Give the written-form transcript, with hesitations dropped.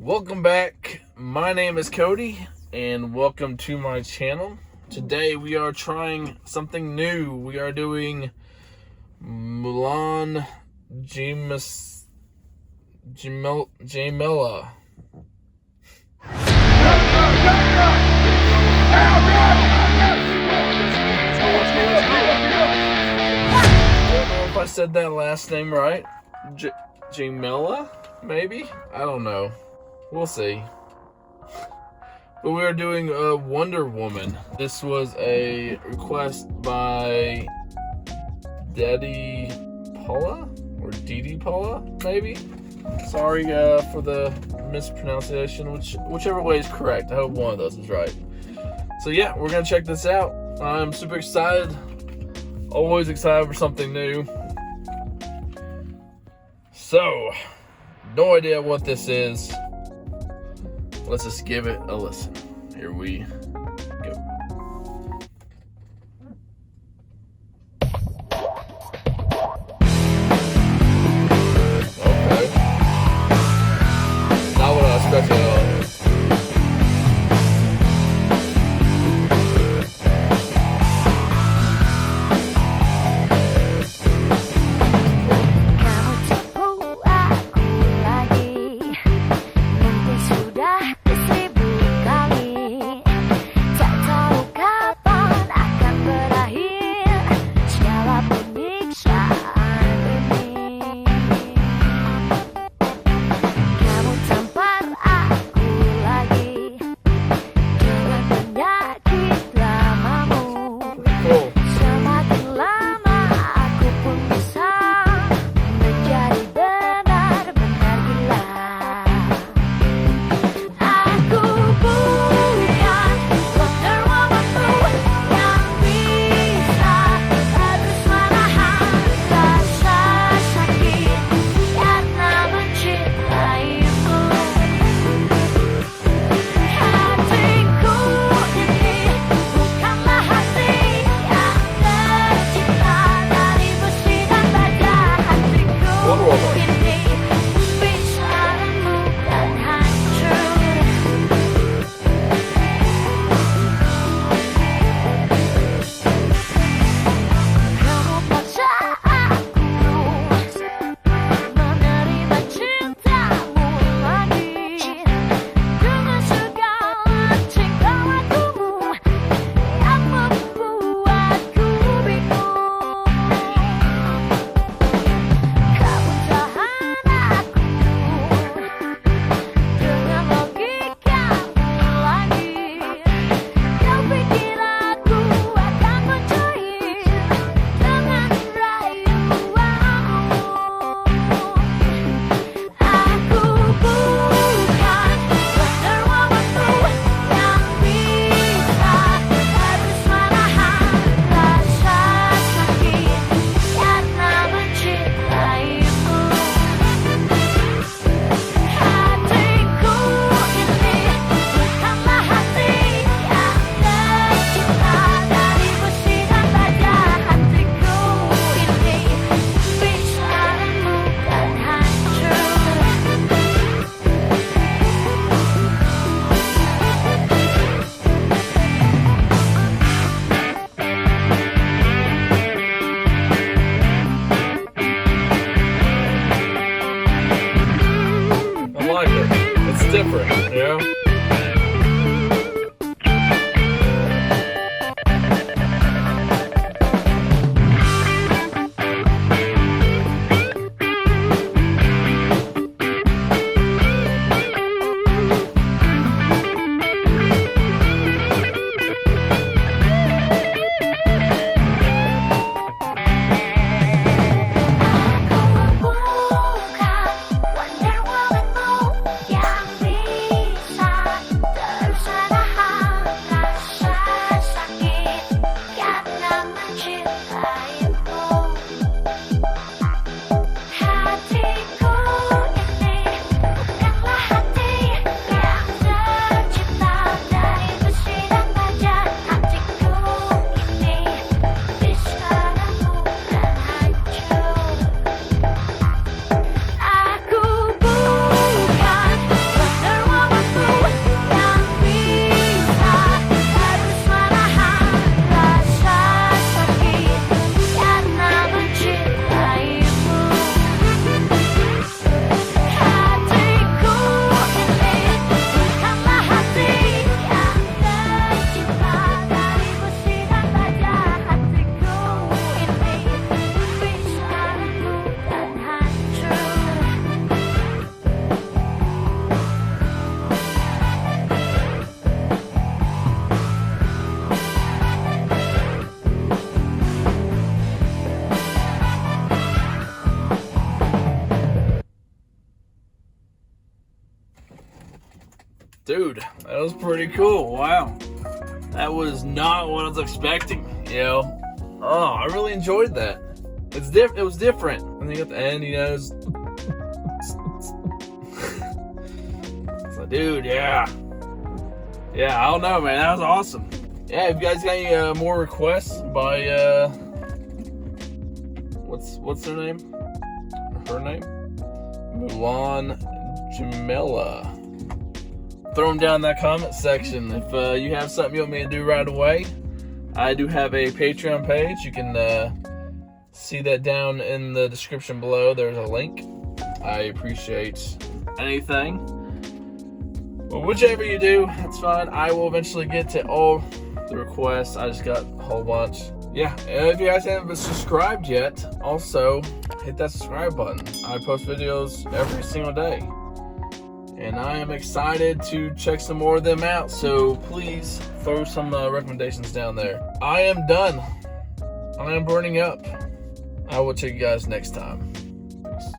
Welcome back. My name is Cody, and welcome to my channel. Today we are trying something new. We are doing Mulan Jameela. I don't know if I said that last name right. Jameela, maybe? I don't know. We'll see. But we are doing Wonder Woman. This was a request by Daddy Paula or Didi Paula, maybe. Sorry for the mispronunciation. Whichever way is correct. I hope one of those is right. So yeah, we're gonna check this out. I'm super excited. Always excited for something new. So, no idea what this is. Let's just give it a listen. Here we go. Okay. Not what I expected at all. It's different, you know? Wonder Woman, yang bisa Dude, that was pretty cool. Wow. That was not what I was expecting, you know. Oh, I really enjoyed that. It was different. And then at the end, you know, it's like, dude, yeah. Yeah, I don't know, man. That was awesome. Yeah, if you guys got any more requests by what's her name? Her name? Mulan Jameela. Throw them down in that comment section. If you have something you want me to do right away, I do have a Patreon page. You can see that down in the description below. There's a link. I appreciate anything. Well, whichever you do, that's fine. I will eventually get to all the requests. I just got a whole bunch. Yeah, and if you guys haven't subscribed yet, also hit that subscribe button. I post videos every single day. And I am excited to check some more of them out. So please throw some recommendations down there. I am done. I am burning up. I will check you guys next time.